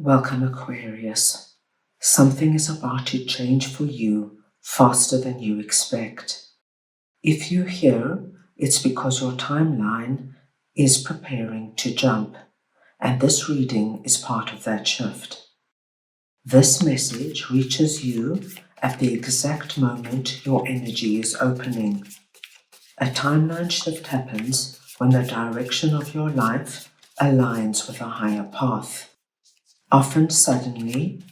Welcome, Aquarius. Something is about to change for you faster than you expect. If you're here, it's because your timeline is preparing to jump, and this reading is part of that shift. This message reaches you at the exact moment your energy is opening. A timeline shift happens when the direction of your life aligns with a higher path. Often suddenly,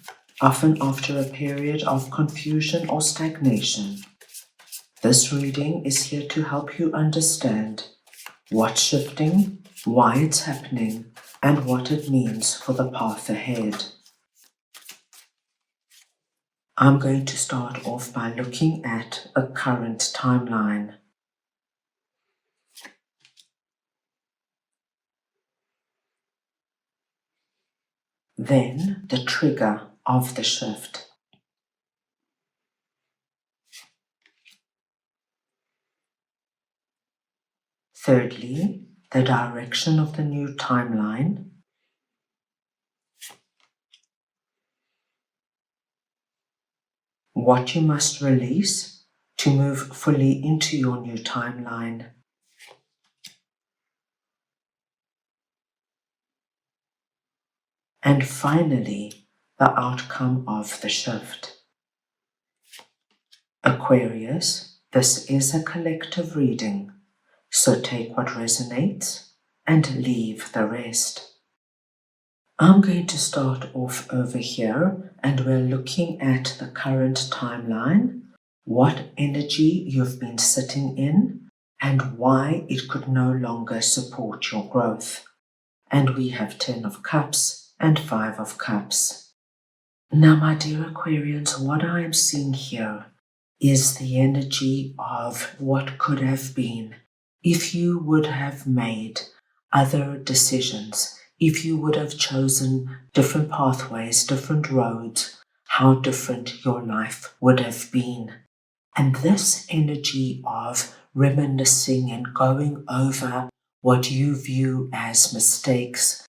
often after a period of confusion or stagnation. This reading is here to help you understand what's shifting, why it's happening, and what it means for the path ahead. I'm going to start off by looking at a current timeline. Then the trigger of the shift. Thirdly, the direction of the new timeline. What you must release to move fully into your new timeline. And finally, the outcome of the shift. Aquarius, this is a collective reading, so take what resonates and leave the rest. I'm going to start off over here, and we're looking at the current timeline, what energy you've been sitting in, and why it could no longer support your growth. And we have 10 of Cups and 5 of Cups. Now, my dear Aquarians, what I am seeing here is the energy of what could have been if you would have made other decisions, if you would have chosen different pathways, different roads, how different your life would have been. And this energy of reminiscing and going over what you view as mistakes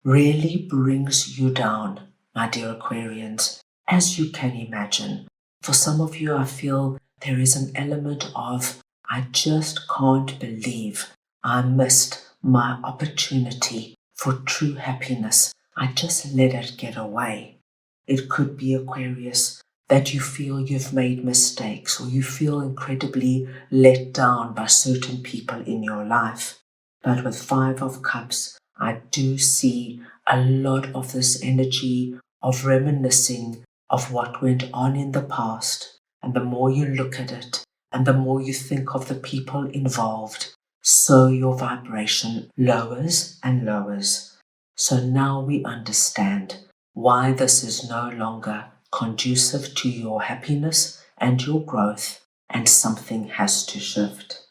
really brings you down, my dear Aquarians, as you can imagine. For some of you, I feel there is an element of, I just can't believe I missed my opportunity for true happiness. I just let it get away. It could be, Aquarius, that you feel you've made mistakes, or you feel incredibly let down by certain people in your life. But with 5 of Cups, I do see a lot of this energy of reminiscing of what went on in the past. And the more you look at it, and the more you think of the people involved, so your vibration lowers and lowers. So now we understand why this is no longer conducive to your happiness and your growth, and something has to shift.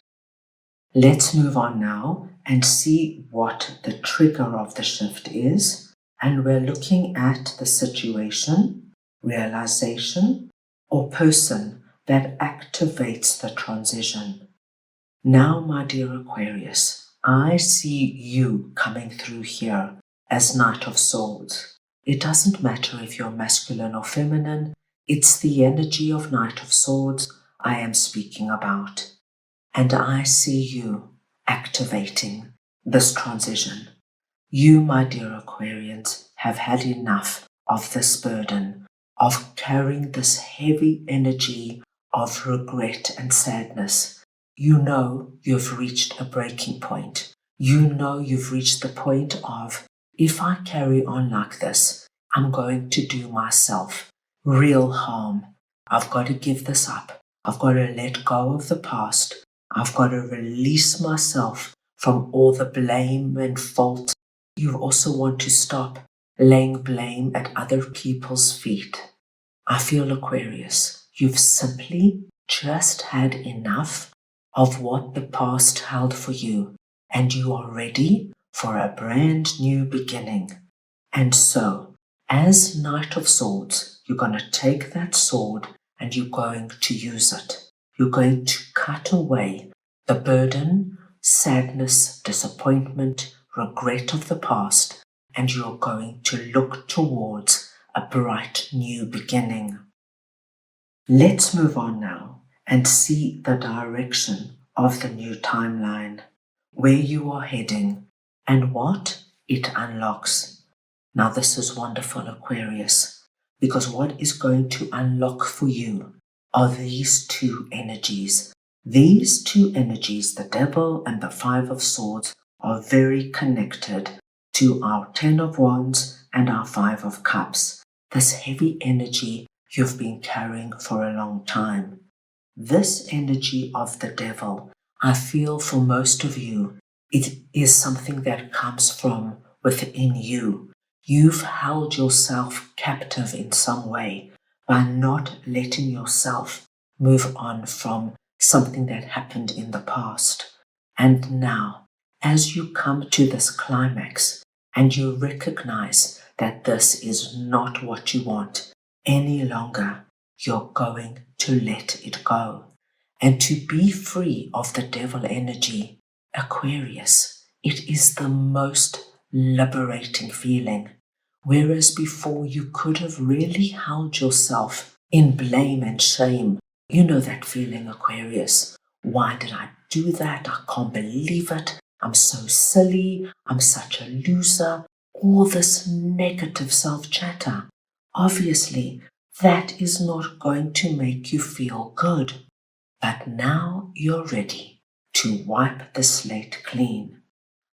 Let's move on now and see what the trigger of the shift is. And we're looking at the situation, realization, or person that activates the transition. Now, my dear Aquarius, I see you coming through here as Knight of Swords. It doesn't matter if you're masculine or feminine, it's the energy of Knight of Swords I am speaking about. And I see you activating this transition. You, my dear Aquarians, have had enough of this burden, of carrying this heavy energy of regret and sadness. You know you've reached a breaking point. You know you've reached the point of, if I carry on like this, I'm going to do myself real harm. I've got to give this up. I've got to let go of the past. I've got to release myself from all the blame and fault. You also want to stop laying blame at other people's feet. I feel, Aquarius, you've simply just had enough of what the past held for you, and you are ready for a brand new beginning. And so, as Knight of Swords, you're going to take that sword and you're going to use it. You're going to cut away the burden, sadness, disappointment, regret of the past, and you're going to look towards a bright new beginning. Let's move on now and see the direction of the new timeline, where you are heading and what it unlocks. Now this is wonderful, Aquarius, because what is going to unlock for you are these two energies. These two energies, the Devil and the Five of Swords, are very connected to our Ten of Wands and our Five of Cups. This heavy energy you've been carrying for a long time. This energy of the Devil, I feel for most of you, it is something that comes from within you. You've held yourself captive in some way by not letting yourself move on from something that happened in the past. And now, as you come to this climax and you recognize that this is not what you want any longer, you're going to let it go. And to be free of the Devil energy, Aquarius, it is the most liberating feeling. Whereas before you could have really held yourself in blame and shame. You know that feeling, Aquarius. Why did I do that? I can't believe it. I'm so silly. I'm such a loser. All this negative self-chatter. Obviously, that is not going to make you feel good. But now you're ready to wipe the slate clean.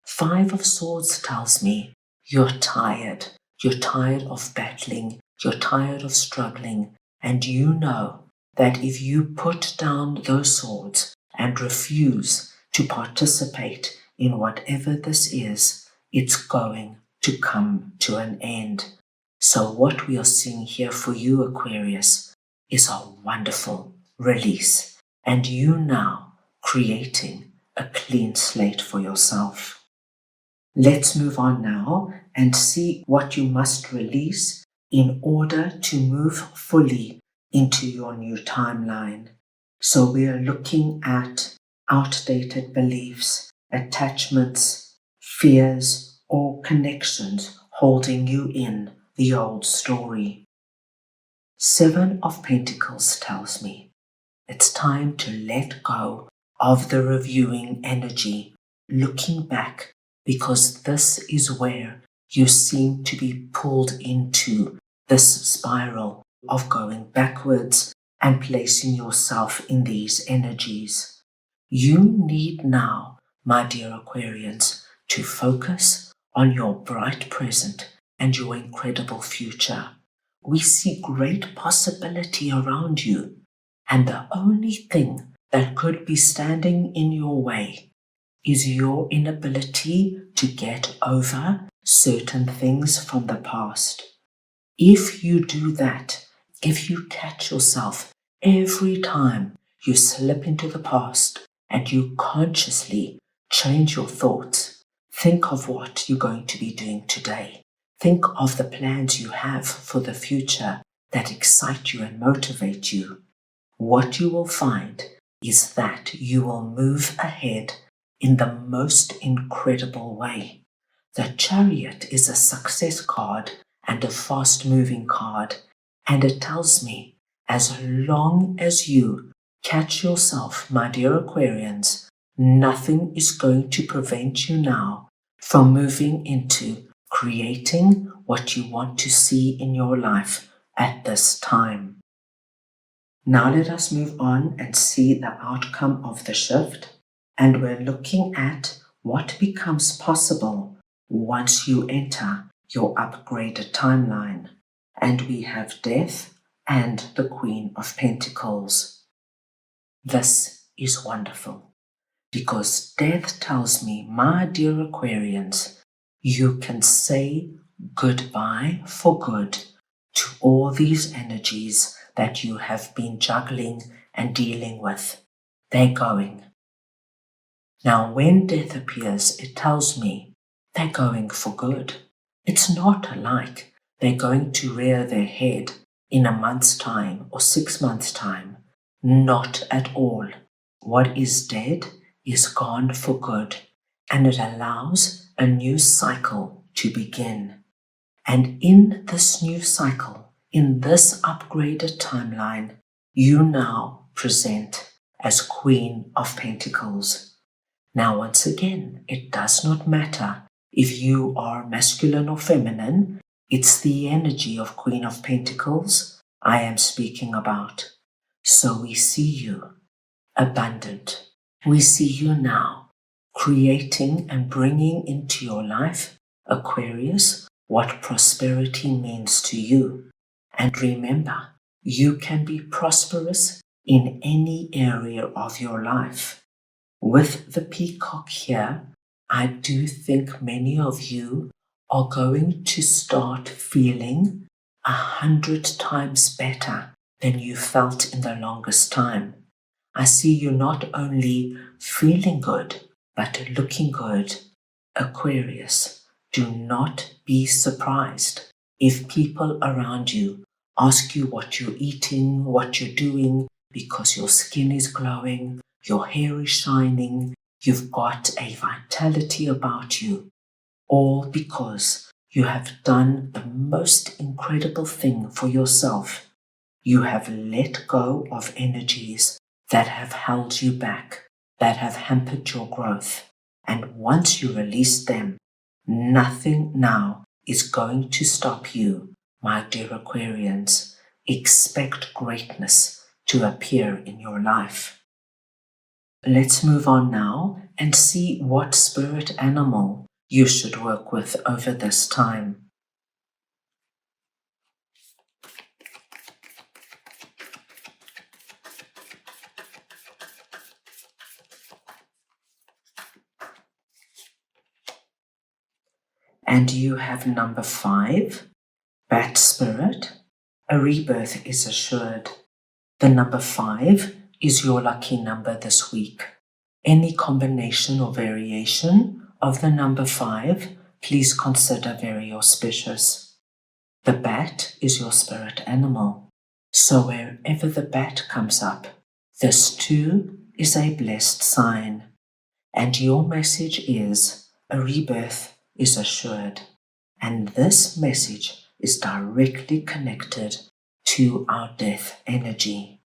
Five of Swords tells me you're tired. You're tired of battling. You're tired of struggling. And you know that if you put down those swords and refuse to participate in whatever this is, it's going to come to an end. So what we are seeing here for you, Aquarius, is a wonderful release, and you now creating a clean slate for yourself. Let's move on now and see what you must release in order to move fully into your new timeline. So we are looking at outdated beliefs, attachments, fears, or connections holding you in the old story. Seven of Pentacles tells me it's time to let go of the reviewing energy, looking back, because this is where you seem to be pulled into this spiral of going backwards and placing yourself in these energies. You need now, my dear Aquarians, to focus on your bright present and your incredible future. We see great possibility around you, and the only thing that could be standing in your way is your inability to get over certain things from the past. If you do that, if you catch yourself every time you slip into the past and you consciously change your thoughts, think of what you're going to be doing today. Think of the plans you have for the future that excite you and motivate you. What you will find is that you will move ahead in the most incredible way. The Chariot is a success card and a fast-moving card, and it tells me as long as you catch yourself, my dear Aquarians, nothing is going to prevent you now from moving into creating what you want to see in your life at this time. Now let us move on and see the outcome of the shift, and we're looking at what becomes possible once you enter your upgraded timeline. And we have Death and the Queen of Pentacles. This is wonderful because Death tells me, my dear Aquarians, you can say goodbye for good to all these energies that you have been juggling and dealing with. They're going. Now, when Death appears, it tells me they're going for good. It's not like they're going to rear their head in a month's time or 6 months' time. Not at all. What is dead is gone for good, and it allows a new cycle to begin. And in this new cycle, in this upgraded timeline, you now present as Queen of Pentacles. Now, once again, it does not matter if you are masculine or feminine. It's the energy of Queen of Pentacles I am speaking about. So we see you abundant. We see you now creating and bringing into your life, Aquarius, what prosperity means to you. And remember, you can be prosperous in any area of your life. With the peacock here, I do think many of you are going to start feeling 100 times better than you felt in the longest time. I see you not only feeling good, but looking good. Aquarius, do not be surprised if people around you ask you what you're eating, what you're doing, because your skin is glowing, your hair is shining, you've got a vitality about you, all because you have done the most incredible thing for yourself. You have let go of energies that have held you back, that have hampered your growth. And once you release them, nothing now is going to stop you, my dear Aquarians. Expect greatness to appear in your life. Let's move on now and see what spirit animal you should work with over this time. And you have number 5, Bat Spirit. A rebirth is assured. The number 5 is your lucky number this week. Any combination or variation of the number 5, please consider very auspicious. The bat is your spirit animal. So wherever the bat comes up, this too is a blessed sign. And your message is a rebirth is assured. And this message is directly connected to our death energy.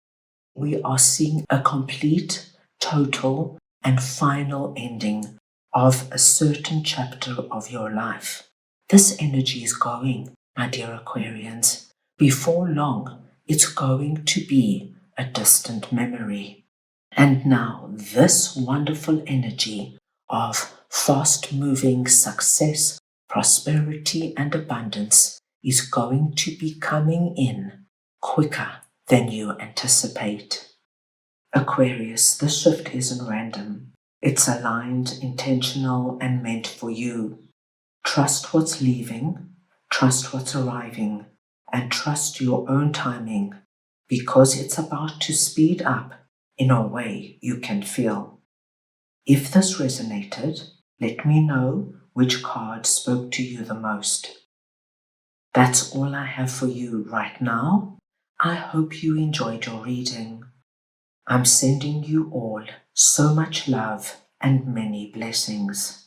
We are seeing a complete, total, and final ending of a certain chapter of your life. This energy is going, my dear Aquarians. Before long, it's going to be a distant memory. And now this wonderful energy of fast-moving success, prosperity, and abundance is going to be coming in quicker than you anticipate. Aquarius, this shift isn't random. It's aligned, intentional, and meant for you. Trust what's leaving, trust what's arriving, and trust your own timing, because it's about to speed up in a way you can feel. If this resonated, let me know which card spoke to you the most. That's all I have for you right now. I hope you enjoyed your reading. I'm sending you all so much love and many blessings.